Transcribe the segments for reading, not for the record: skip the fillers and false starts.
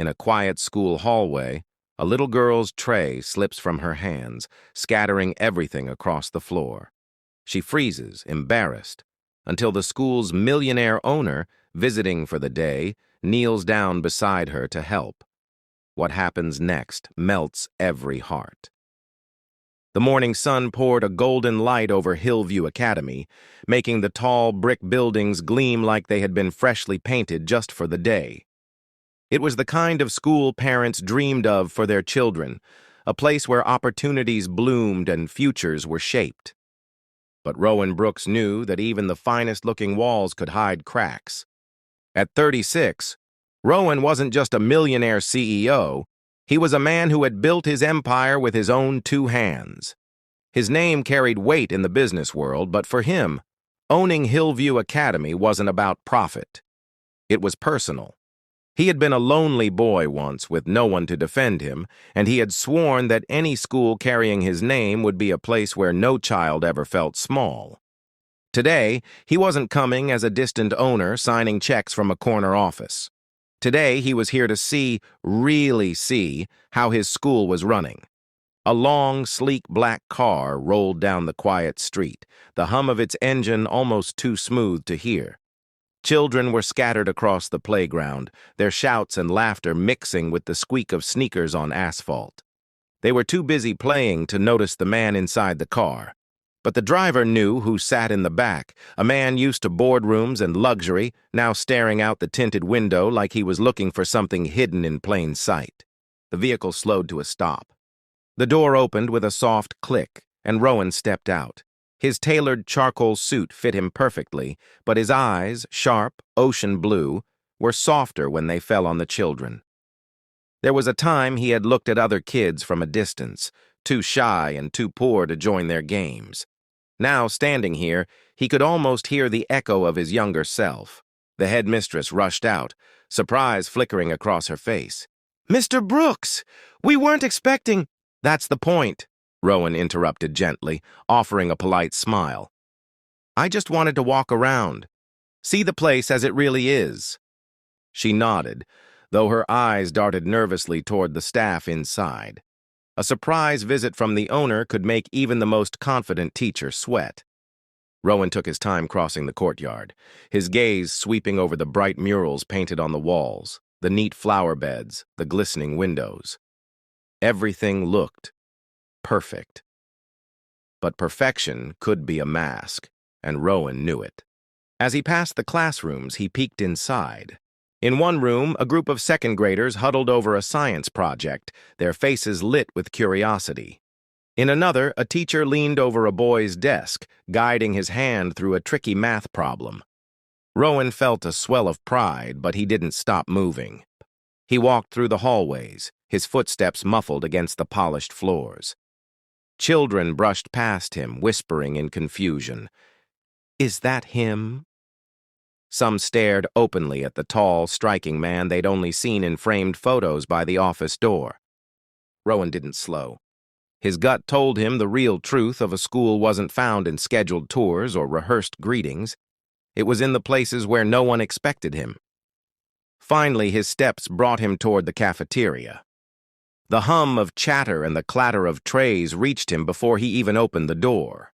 In a quiet school hallway, a little girl's tray slips from her hands, scattering everything across the floor. She freezes, embarrassed, until the school's millionaire owner, visiting for the day, kneels down beside her to help. What happens next melts every heart. The morning sun poured a golden light over Hillview Academy, making the tall brick buildings gleam like they had been freshly painted just for the day. It was the kind of school parents dreamed of for their children, a place where opportunities bloomed and futures were shaped. But Rowan Brooks knew that even the finest-looking walls could hide cracks. At 36, Rowan wasn't just a millionaire CEO. He was a man who had built his empire with his own two hands. His name carried weight in the business world, but for him, owning Hillview Academy wasn't about profit. It was personal. He had been a lonely boy once with no one to defend him, and he had sworn that any school carrying his name would be a place where no child ever felt small. Today, he wasn't coming as a distant owner signing checks from a corner office. Today, he was here to see, really see, how his school was running. A long, sleek black car rolled down the quiet street, the hum of its engine almost too smooth to hear. Children were scattered across the playground, their shouts and laughter mixing with the squeak of sneakers on asphalt. They were too busy playing to notice the man inside the car. But the driver knew who sat in the back, a man used to boardrooms and luxury, now staring out the tinted window like he was looking for something hidden in plain sight. The vehicle slowed to a stop. The door opened with a soft click, and Rowan stepped out. His tailored charcoal suit fit him perfectly, but his eyes, sharp, ocean blue, were softer when they fell on the children. There was a time he had looked at other kids from a distance, too shy and too poor to join their games. Now, standing here, he could almost hear the echo of his younger self. The headmistress rushed out, surprise flickering across her face. "Mr. Brooks, we weren't expecting—" "That's the point," Rowan interrupted gently, offering a polite smile. "I just wanted to walk around, see the place as it really is." She nodded, though her eyes darted nervously toward the staff inside. A surprise visit from the owner could make even the most confident teacher sweat. Rowan took his time crossing the courtyard, his gaze sweeping over the bright murals painted on the walls, the neat flower beds, the glistening windows. Everything looked perfect. But perfection could be a mask, and Rowan knew it. As he passed the classrooms, he peeked inside. In one room, a group of second graders huddled over a science project, their faces lit with curiosity. In another, a teacher leaned over a boy's desk, guiding his hand through a tricky math problem. Rowan felt a swell of pride, but he didn't stop moving. He walked through the hallways, his footsteps muffled against the polished floors. Children brushed past him, whispering in confusion. "Is that him?" Some stared openly at the tall, striking man they'd only seen in framed photos by the office door. Rowan didn't slow. His gut told him the real truth of a school wasn't found in scheduled tours or rehearsed greetings. It was in the places where no one expected him. Finally, his steps brought him toward the cafeteria. The hum of chatter and the clatter of trays reached him before he even opened the door.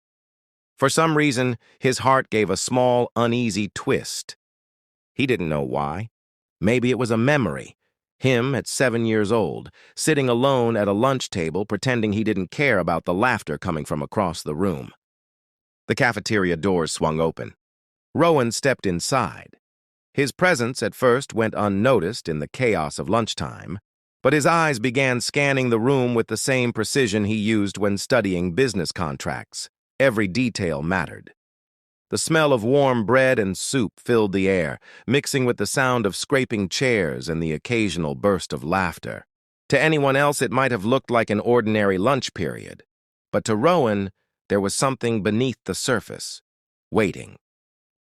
For some reason, his heart gave a small, uneasy twist. He didn't know why. Maybe it was a memory. Him at 7 years old, sitting alone at a lunch table pretending he didn't care about the laughter coming from across the room. The cafeteria doors swung open. Rowan stepped inside. His presence at first went unnoticed in the chaos of lunchtime, but his eyes began scanning the room with the same precision he used when studying business contracts. Every detail mattered. The smell of warm bread and soup filled the air, mixing with the sound of scraping chairs and the occasional burst of laughter. To anyone else, it might have looked like an ordinary lunch period. But to Rowan, there was something beneath the surface, waiting.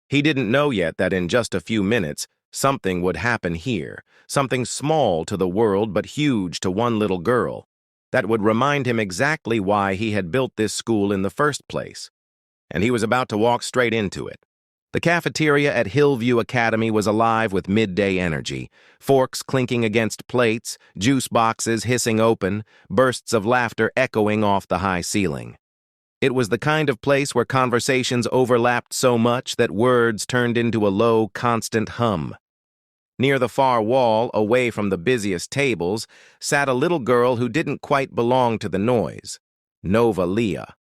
He didn't know yet that in just a few minutes, something would happen here, something small to the world but huge to one little girl, that would remind him exactly why he had built this school in the first place. And he was about to walk straight into it. The cafeteria at Hillview Academy was alive with midday energy, forks clinking against plates, juice boxes hissing open, bursts of laughter echoing off the high ceiling. It was the kind of place where conversations overlapped so much that words turned into a low, constant hum. Near the far wall, away from the busiest tables, sat a little girl who didn't quite belong to the noise, Nova Leah.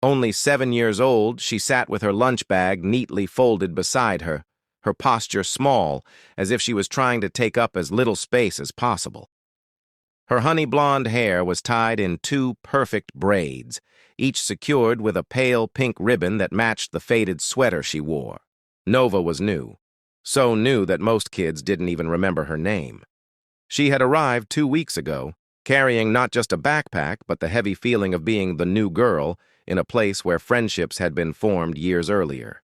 Only 7 years old, she sat with her lunch bag neatly folded beside her, her posture small, as if she was trying to take up as little space as possible. Her honey blonde hair was tied in 2 perfect braids, each secured with a pale pink ribbon that matched the faded sweater she wore. Nova was new, so new that most kids didn't even remember her name. She had arrived 2 weeks ago, carrying not just a backpack but the heavy feeling of being the new girl in a place where friendships had been formed years earlier.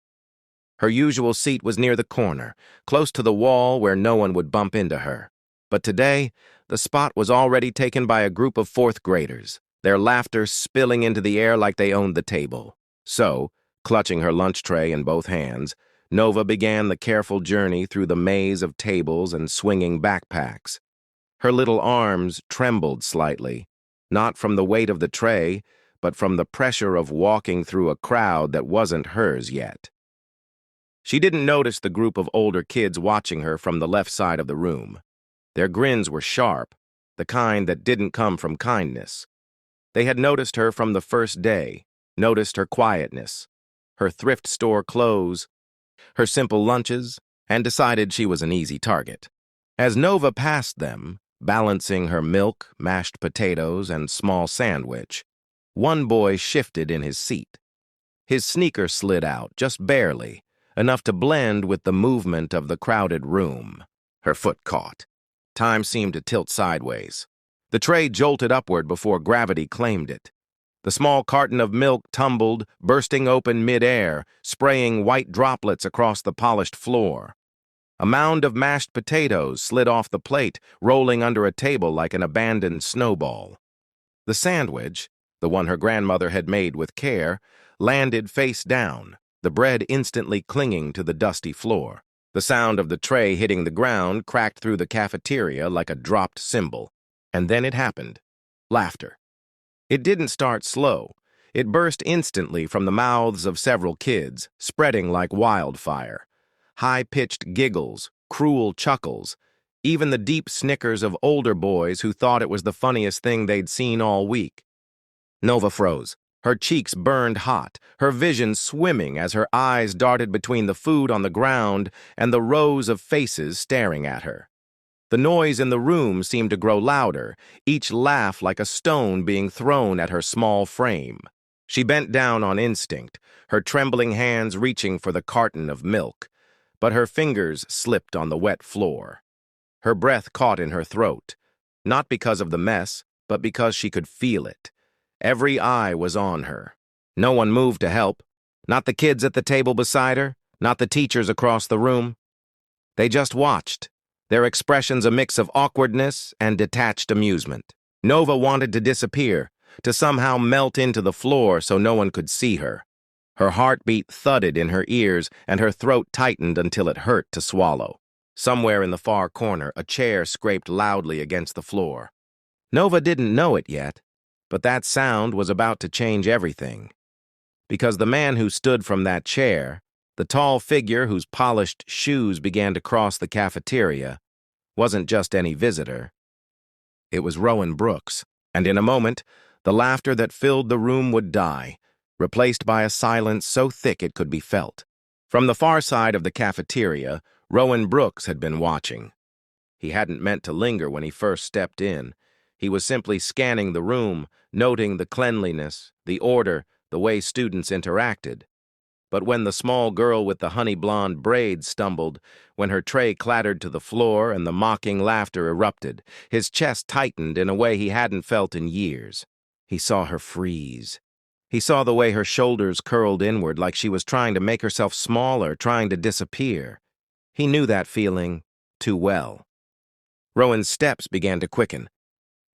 Her usual seat was near the corner, close to the wall where no one would bump into her. But today, the spot was already taken by a group of 4th graders, their laughter spilling into the air like they owned the table. So, clutching her lunch tray in both hands, Nova began the careful journey through the maze of tables and swinging backpacks. Her little arms trembled slightly, not from the weight of the tray, but from the pressure of walking through a crowd that wasn't hers yet. She didn't notice the group of older kids watching her from the left side of the room. Their grins were sharp, the kind that didn't come from kindness. They had noticed her from the first day, noticed her quietness, her thrift store clothes, her simple lunches, and decided she was an easy target. As Nova passed them, balancing her milk, mashed potatoes, and small sandwich, one boy shifted in his seat. His sneaker slid out, just barely, enough to blend with the movement of the crowded room. Her foot caught. Time seemed to tilt sideways. The tray jolted upward before gravity claimed it. The small carton of milk tumbled, bursting open mid-air, spraying white droplets across the polished floor. A mound of mashed potatoes slid off the plate, rolling under a table like an abandoned snowball. The sandwich, the one her grandmother had made with care, landed face down, the bread instantly clinging to the dusty floor. The sound of the tray hitting the ground cracked through the cafeteria like a dropped cymbal. And then it happened. Laughter. It didn't start slow. It burst instantly from the mouths of several kids, spreading like wildfire. High-pitched giggles, cruel chuckles, even the deep snickers of older boys who thought it was the funniest thing they'd seen all week. Nova froze. Her cheeks burned hot, her vision swimming as her eyes darted between the food on the ground and the rows of faces staring at her. The noise in the room seemed to grow louder, each laugh like a stone being thrown at her small frame. She bent down on instinct, her trembling hands reaching for the carton of milk, but her fingers slipped on the wet floor. Her breath caught in her throat, not because of the mess, but because she could feel it. Every eye was on her. No one moved to help, not the kids at the table beside her, not the teachers across the room. They just watched, their expressions a mix of awkwardness and detached amusement. Nova wanted to disappear, to somehow melt into the floor so no one could see her. Her heartbeat thudded in her ears and her throat tightened until it hurt to swallow. Somewhere in the far corner, a chair scraped loudly against the floor. Nova didn't know it yet, but that sound was about to change everything. Because the man who stood from that chair, the tall figure whose polished shoes began to cross the cafeteria, wasn't just any visitor. It was Rowan Brooks, and in a moment, the laughter that filled the room would die, replaced by a silence so thick it could be felt. From the far side of the cafeteria, Rowan Brooks had been watching. He hadn't meant to linger when he first stepped in. He was simply scanning the room, noting the cleanliness, the order, the way students interacted. But when the small girl with the honey blonde braids stumbled, when her tray clattered to the floor and the mocking laughter erupted, his chest tightened in a way he hadn't felt in years. He saw her freeze. He saw the way her shoulders curled inward like she was trying to make herself smaller, trying to disappear. He knew that feeling too well. Rowan's steps began to quicken.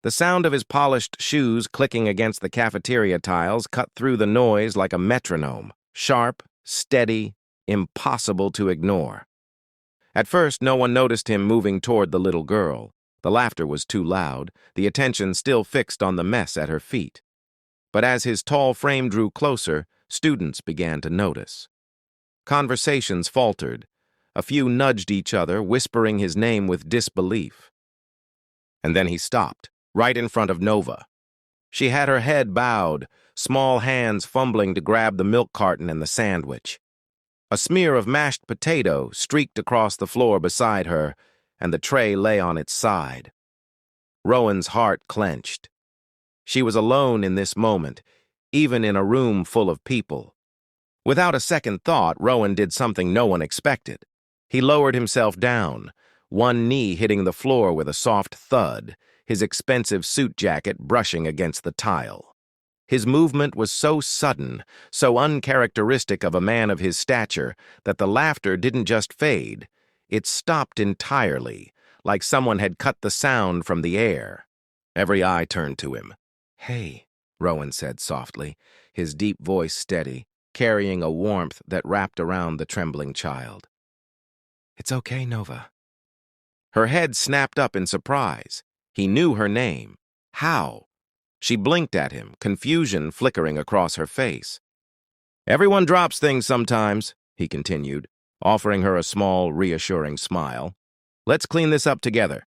The sound of his polished shoes clicking against the cafeteria tiles cut through the noise like a metronome, sharp, steady, impossible to ignore. At first, no one noticed him moving toward the little girl. The laughter was too loud, the attention still fixed on the mess at her feet. But as his tall frame drew closer, students began to notice. Conversations faltered. A few nudged each other, whispering his name with disbelief. And then he stopped, right in front of Nova. She had her head bowed, small hands fumbling to grab the milk carton and the sandwich. A smear of mashed potato streaked across the floor beside her, and the tray lay on its side. Rowan's heart clenched. She was alone in this moment, even in a room full of people. Without a second thought, Rowan did something no one expected. He lowered himself down, one knee hitting the floor with a soft thud, his expensive suit jacket brushing against the tile. His movement was so sudden, so uncharacteristic of a man of his stature, that the laughter didn't just fade. It stopped entirely, like someone had cut the sound from the air. Every eye turned to him. "Hey," Rowan said softly, his deep voice steady, carrying a warmth that wrapped around the trembling child. "It's okay, Nova." Her head snapped up in surprise. He knew her name. How? She blinked at him, confusion flickering across her face. "Everyone drops things sometimes," he continued, offering her a small, reassuring smile. "Let's clean this up together."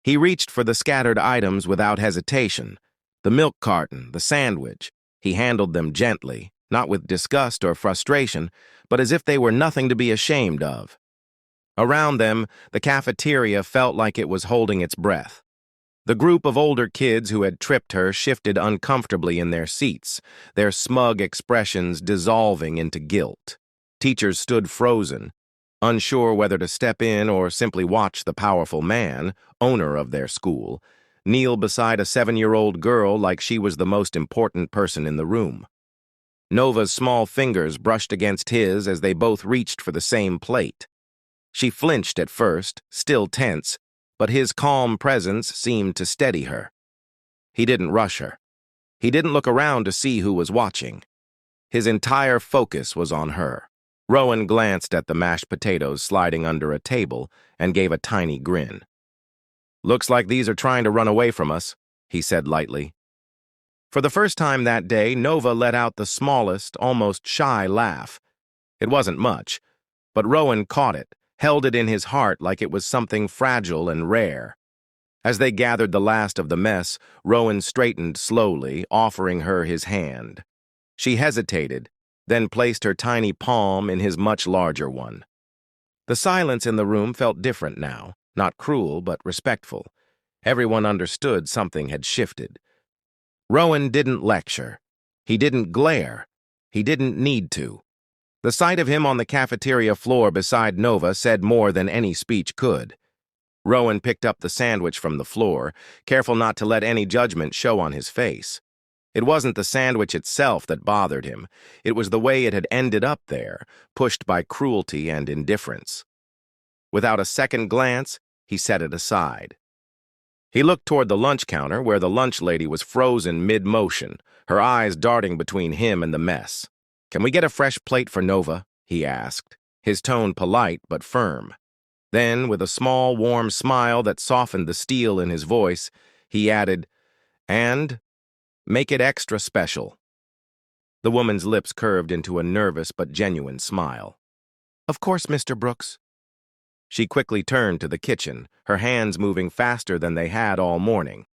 He reached for the scattered items without hesitation. The milk carton, the sandwich. He handled them gently, not with disgust or frustration, but as if they were nothing to be ashamed of. Around them, the cafeteria felt like it was holding its breath. The group of older kids who had tripped her shifted uncomfortably in their seats, their smug expressions dissolving into guilt. Teachers stood frozen, unsure whether to step in or simply watch the powerful man, owner of their school, kneel beside a 7-year-old girl like she was the most important person in the room. Nova's small fingers brushed against his as they both reached for the same plate. She flinched at first, still tense, but his calm presence seemed to steady her. He didn't rush her. He didn't look around to see who was watching. His entire focus was on her. Rowan glanced at the mashed potatoes sliding under a table and gave a tiny grin. "Looks like these are trying to run away from us," he said lightly. For the first time that day, Nova let out the smallest, almost shy laugh. It wasn't much, but Rowan caught it, held it in his heart like it was something fragile and rare. As they gathered the last of the mess, Rowan straightened slowly, offering her his hand. She hesitated, then placed her tiny palm in his much larger one. The silence in the room felt different now, not cruel but respectful. Everyone understood something had shifted. Rowan didn't lecture. He didn't glare. He didn't need to. The sight of him on the cafeteria floor beside Nova said more than any speech could. Rowan picked up the sandwich from the floor, careful not to let any judgment show on his face. It wasn't the sandwich itself that bothered him. It was the way it had ended up there, pushed by cruelty and indifference. Without a second glance, he set it aside. He looked toward the lunch counter where the lunch lady was frozen mid-motion, her eyes darting between him and the mess. "Can we get a fresh plate for Nova?" he asked, his tone polite but firm. Then, with a small, warm smile that softened the steel in his voice, he added, "And make it extra special." The woman's lips curved into a nervous but genuine smile. "Of course, Mr. Brooks." She quickly turned to the kitchen, her hands moving faster than they had all morning.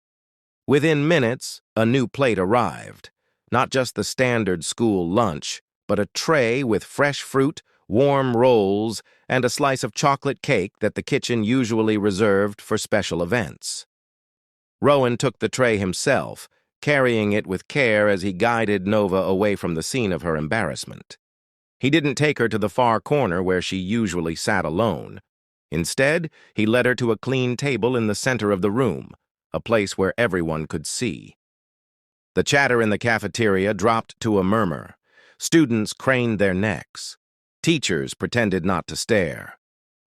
Within minutes, a new plate arrived. Not just the standard school lunch, but a tray with fresh fruit, warm rolls, and a slice of chocolate cake that the kitchen usually reserved for special events. Rowan took the tray himself, carrying it with care as he guided Nova away from the scene of her embarrassment. He didn't take her to the far corner where she usually sat alone. Instead, he led her to a clean table in the center of the room, a place where everyone could see. The chatter in the cafeteria dropped to a murmur. Students craned their necks. Teachers pretended not to stare.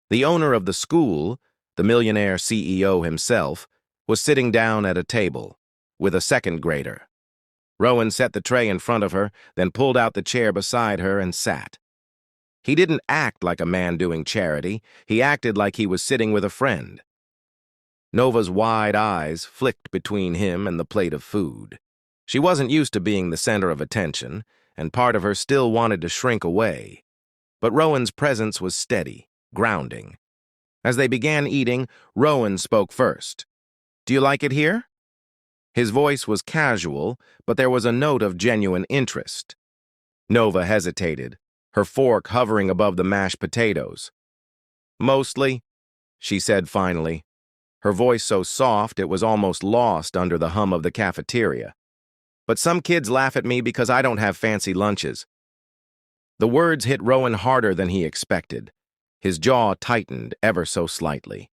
The owner of the school, the millionaire CEO himself, was sitting down at a table with a second grader. Rowan set the tray in front of her, then pulled out the chair beside her and sat. He didn't act like a man doing charity. He acted like he was sitting with a friend. Nova's wide eyes flicked between him and the plate of food. She wasn't used to being the center of attention, and part of her still wanted to shrink away. But Rowan's presence was steady, grounding. As they began eating, Rowan spoke first. "Do you like it here?" His voice was casual, but there was a note of genuine interest. Nova hesitated, her fork hovering above the mashed potatoes. "Mostly," she said finally, her voice so soft it was almost lost under the hum of the cafeteria. "But some kids laugh at me because I don't have fancy lunches." The words hit Rowan harder than he expected. His jaw tightened ever so slightly.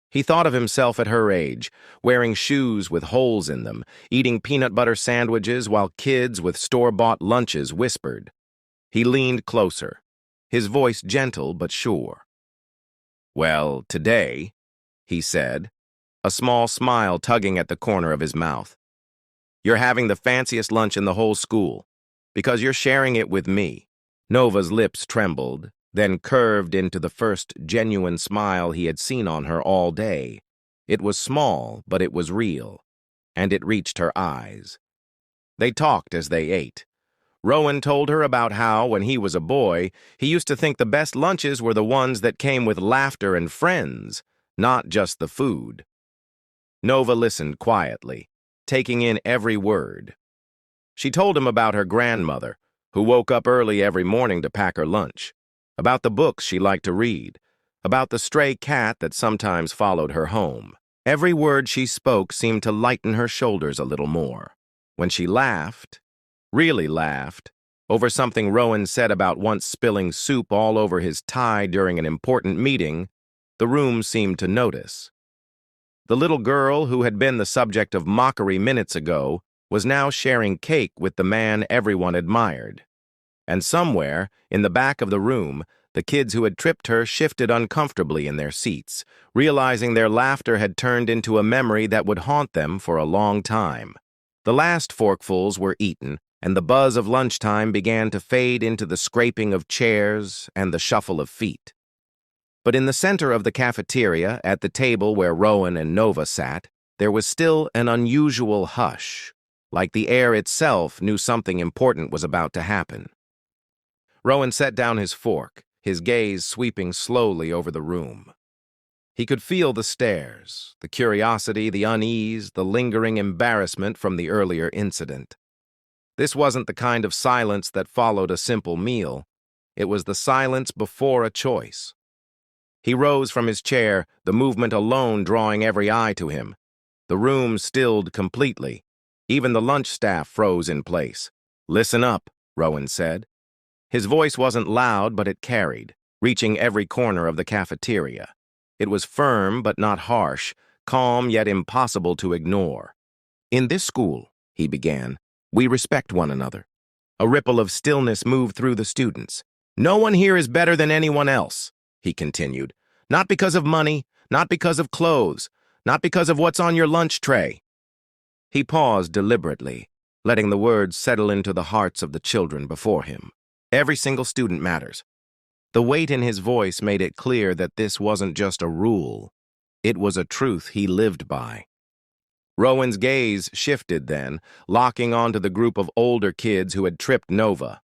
He thought of himself at her age, wearing shoes with holes in them, eating peanut butter sandwiches while kids with store-bought lunches whispered. He leaned closer, his voice gentle but sure. "Well, today," he said, a small smile tugging at the corner of his mouth, "you're having the fanciest lunch in the whole school, because you're sharing it with me." Nova's lips trembled, then curved into the first genuine smile he had seen on her all day. It was small, but it was real, and it reached her eyes. They talked as they ate. Rowan told her about how, when he was a boy, he used to think the best lunches were the ones that came with laughter and friends, not just the food. Nova listened quietly, taking in every word. She told him about her grandmother, who woke up early every morning to pack her lunch, about the books she liked to read, about the stray cat that sometimes followed her home. Every word she spoke seemed to lighten her shoulders a little more. When she laughed, really laughed, over something Rowan said about once spilling soup all over his tie during an important meeting, the room seemed to notice. The little girl who had been the subject of mockery minutes ago was now sharing cake with the man everyone admired. And somewhere, in the back of the room, the kids who had tripped her shifted uncomfortably in their seats, realizing their laughter had turned into a memory that would haunt them for a long time. The last forkfuls were eaten, and the buzz of lunchtime began to fade into the scraping of chairs and the shuffle of feet. But in the center of the cafeteria, at the table where Rowan and Nova sat, there was still an unusual hush, like the air itself knew something important was about to happen. Rowan set down his fork, his gaze sweeping slowly over the room. He could feel the stares, the curiosity, the unease, the lingering embarrassment from the earlier incident. This wasn't the kind of silence that followed a simple meal. It was the silence before a choice. He rose from his chair, the movement alone drawing every eye to him. The room stilled completely. Even the lunch staff froze in place. "Listen up," Rowan said. His voice wasn't loud, but it carried, reaching every corner of the cafeteria. It was firm but not harsh, calm yet impossible to ignore. "In this school," he began, "we respect one another." A ripple of stillness moved through the students. "No one here is better than anyone else," he continued. "Not because of money, not because of clothes, not because of what's on your lunch tray." He paused deliberately, letting the words settle into the hearts of the children before him. Every single student matters. The weight in his voice made it clear that this wasn't just a rule. It was a truth he lived by. Rowan's gaze shifted then, locking onto the group of older kids who had tripped Nova.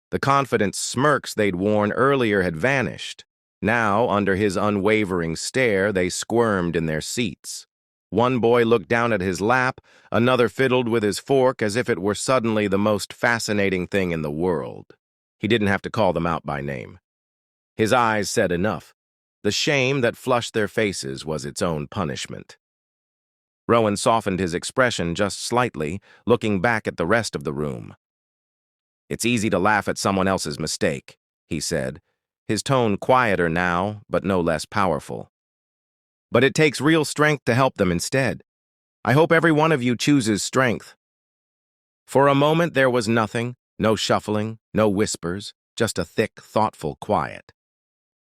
The confident smirks they'd worn earlier had vanished. Now, under his unwavering stare, they squirmed in their seats. One boy looked down at his lap, another fiddled with his fork as if it were suddenly the most fascinating thing in the world. He didn't have to call them out by name. His eyes said enough. The shame that flushed their faces was its own punishment. Rowan softened his expression just slightly, looking back at the rest of the room. "It's easy to laugh at someone else's mistake," he said, his tone quieter now, but no less powerful. "But it takes real strength to help them instead. I hope every one of you chooses strength." For a moment there was nothing, no shuffling, no whispers, just a thick, thoughtful quiet.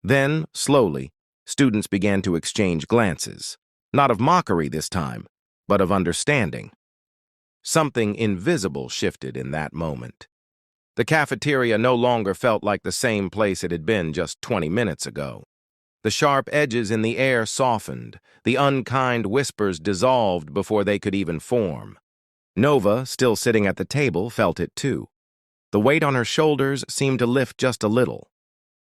Then, slowly, students began to exchange glances, not of mockery this time, but of understanding. Something invisible shifted in that moment. The cafeteria no longer felt like the same place it had been just 20 minutes ago. The sharp edges in the air softened, the unkind whispers dissolved before they could even form. Nova, still sitting at the table, felt it too. The weight on her shoulders seemed to lift just a little.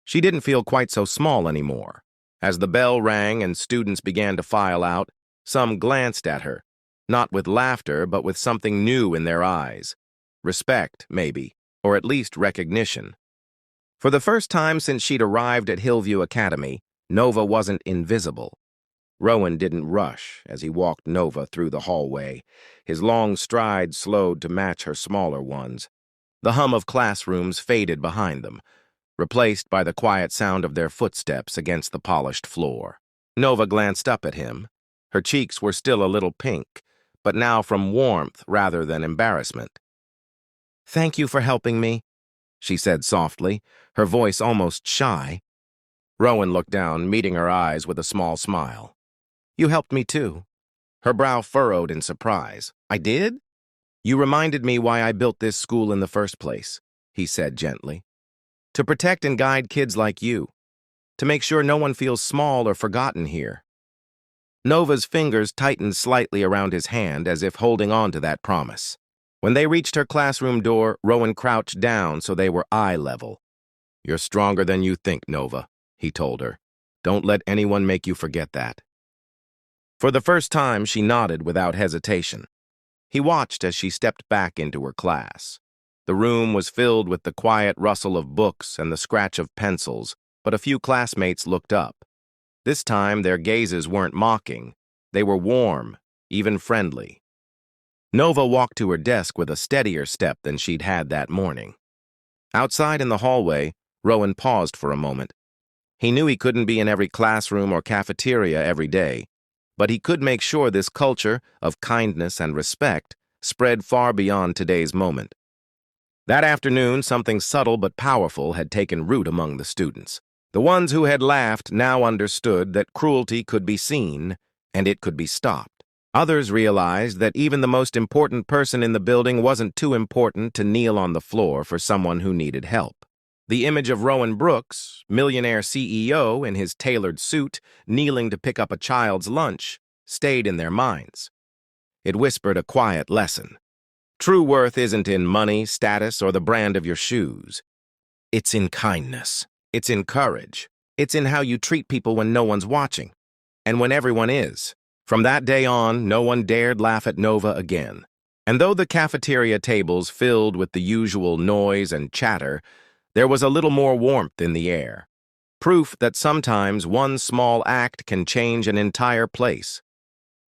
She didn't feel quite so small anymore. As the bell rang and students began to file out, some glanced at her, not with laughter, but with something new in their eyes. Respect, maybe, or at least recognition. For the first time since she'd arrived at Hillview Academy, Nova wasn't invisible. Rowan didn't rush as he walked Nova through the hallway, his long strides slowed to match her smaller ones. The hum of classrooms faded behind them, replaced by the quiet sound of their footsteps against the polished floor. Nova glanced up at him. Her cheeks were still a little pink, but now from warmth rather than embarrassment. "Thank you for helping me," she said softly, her voice almost shy. Rowan looked down, meeting her eyes with a small smile. "You helped me too." Her brow furrowed in surprise. "I did?" "You reminded me why I built this school in the first place," he said gently. "To protect and guide kids like you. To make sure no one feels small or forgotten here." Nova's fingers tightened slightly around his hand as if holding on to that promise. When they reached her classroom door, Rowan crouched down so they were eye level. "You're stronger than you think, Nova," he told her. "Don't let anyone make you forget that." For the first time, she nodded without hesitation. He watched as she stepped back into her class. The room was filled with the quiet rustle of books and the scratch of pencils, but a few classmates looked up. This time, their gazes weren't mocking. They were warm, even friendly. Nova walked to her desk with a steadier step than she'd had that morning. Outside in the hallway, Rowan paused for a moment. He knew he couldn't be in every classroom or cafeteria every day, but he could make sure this culture of kindness and respect spread far beyond today's moment. That afternoon, something subtle but powerful had taken root among the students. The ones who had laughed now understood that cruelty could be seen, and it could be stopped. Others realized that even the most important person in the building wasn't too important to kneel on the floor for someone who needed help. The image of Rowan Brooks, millionaire CEO in his tailored suit, kneeling to pick up a child's lunch, stayed in their minds. It whispered a quiet lesson. True worth isn't in money, status, or the brand of your shoes. It's in kindness. It's in courage. It's in how you treat people when no one's watching, and when everyone is. From that day on, no one dared laugh at Nova again. And though the cafeteria tables filled with the usual noise and chatter, there was a little more warmth in the air. Proof that sometimes one small act can change an entire place.